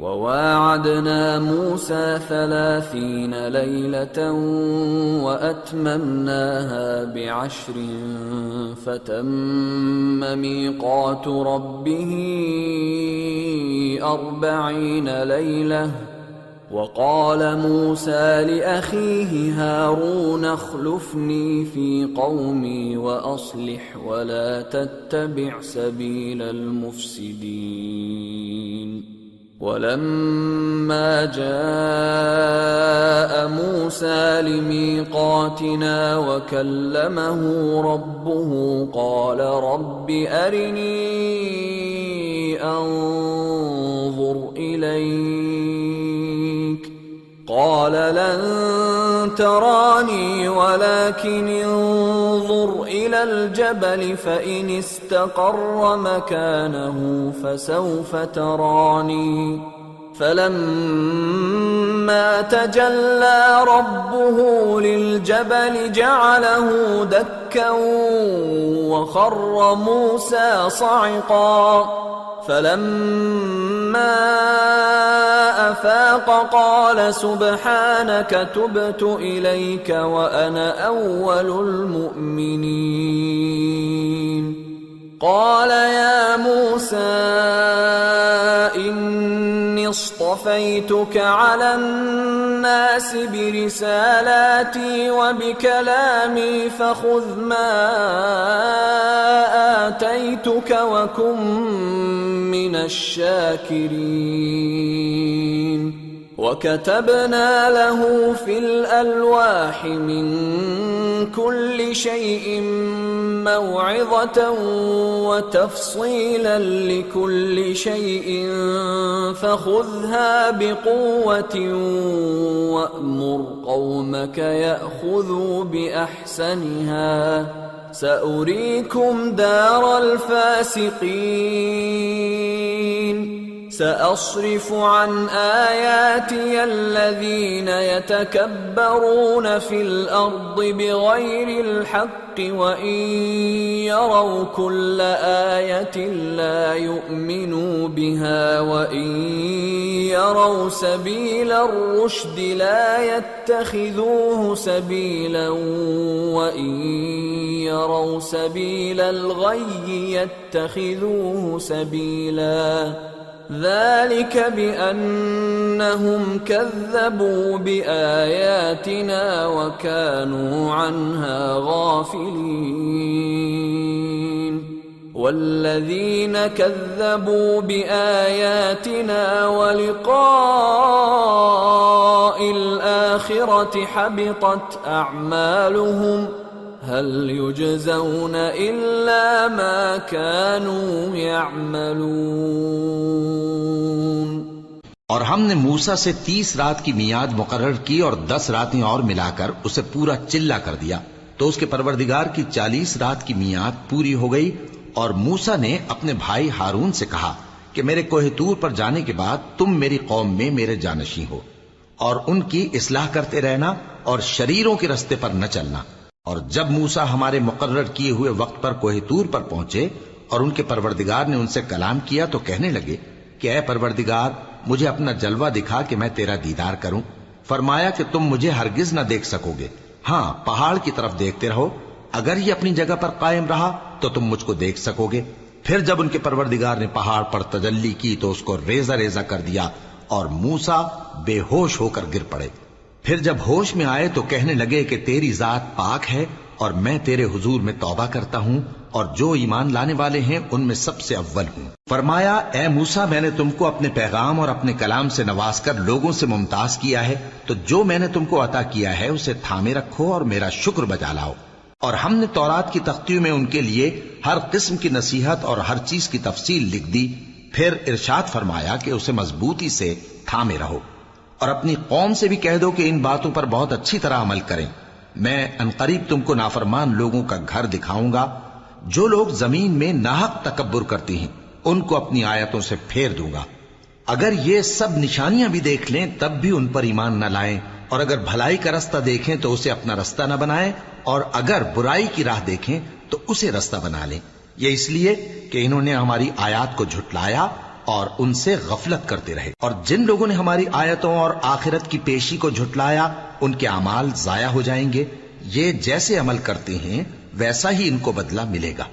وواعدنا موسى 30 ليلة وأتممناها ب10 فتم ميقات ربه 40 ليلة. وقال موسى لأخيه هارون اخلفني في قومي وأصلح ولا تتبع سبيل المفسدين. ولما جاء موسى لميقاتنا وكلمه ربه قال رب أرني أنظر إليك قال لن تراني ولكن انظر إلى الجبل فإن استقر مكانه فسوف تراني. فلما تجلى ربه للجبل جعله دكا وخر موسى صعقا. فلما أفاق قال سبحانك تبت إليك وأنا أول المؤمنين. قال يا موسى إني اصطفيتك على الناس برسالاتي وبكلامي فخذ ما آتيتك وكن من الشاكرين. وكتبنا له في الألواح من كل شيء موعظة وتفصيلا لكل شيء فخذها بقوة وأمر قومك يأخذوا بأحسنها سأريكم دار الفاسقين. سأصرف عن آياتي الذين يتكبرون في الأرض بغير الحق وإن يروا كل آية لا يؤمنوا بها وإن يروا سبيل الرشد لا يتخذوه سبيلا وإن يروا سبيل الغي يتخذوه سبيلا. ذلك بأنهم كذبوا بآياتنا وكانوا عنها غافلين. والذين كذبوا بآياتنا ولقاء الآخرة حبطت أعمالهم هل يجزون إلا ما كانوا يعملون। और हमने मूसा से 30 रात की मियाद मुकर्रर की और 10 रातें और मिलाकर उसे पूरा चिल्ला कर दिया। तो उसके परवरदिगार की 40 रात की मियाद पूरी हो गई और मूसा ने अपने भाई हारून से कहा कि मेरे कोहे तूर पर जाने के बाद तुम मेरी कौम में मेरे जानशी हो और उनकी इस्लाह करते रहना और शरीरों के रास्ते पर न चलना। और जब मूसा हमारे मुकर्रर किए हुए वक्त पर कोहे तूर पर पहुंचे और उनके परवरदिगार ने उनसे कलाम किया तो कहने लगे कि ऐ परवरदिगार मुझे अपना जलवा दिखा कि मैं तेरा दीदार करूं। फरमाया कि तुम मुझे हरगिज न देख सकोगे, हाँ पहाड़ की तरफ देखते रहो, अगर ये अपनी जगह पर कायम रहा तो तुम मुझको देख सकोगे। फिर जब उनके परवरदिगार ने पहाड़ पर तजल्ली की तो उसको रेजा रेजा कर दिया और मूसा बेहोश होकर गिर पड़े। फिर जब होश में आए तो कहने लगे कि तेरी जात पाक है और मैं तेरे हुजूर में तौबा करता हूं और जो ईमान लाने वाले हैं उनमें सबसे अव्वल हूं। फरमाया ए मूसा मैंने तुमको अपने पैगाम और अपने कलाम से नवाजकर लोगों से मुमताज किया है, तो जो मैंने तुमको अता किया है उसे थामे रखो और मेरा शुक्र बजा लाओ। और हमने तौरात की तख्तियों में उनके लिए हर किस्म की नसीहत और हर चीज की तफसील लिख दी। फिर इरशाद फरमाया कि उसे मजबूती से थामे रहो और अपनी कौम से भी कह दो कि इन बातों पर बहुत अच्छी तरह अमल करें। मैं अनकरीब तुमको नाफरमान लोगों का घर दिखाऊंगा। जो लोग जमीन में नाहक तकब्बुर करती हैं उनको अपनी आयतों से फेर दूंगा। अगर ये सब निशानियां भी देख लें तब भी उन पर ईमान न लाएं, और अगर भलाई का रास्ता देखें तो उसे अपना रास्ता न बनाएं, और अगर बुराई की राह देखें तो उसे रास्ता बना लें। ये इसलिए कि इन्होंने हमारी आयत को झुटलाया اور ان سے غفلت کرتے رہے. اور جن لوگوں نے ہماری آیتوں اور آخرت کی پیشی کو جھٹلایا ان کے اعمال ضائع ہو جائیں گے. یہ جیسے عمل کرتے ہیں ویسا ہی ان کو بدلہ ملے گا.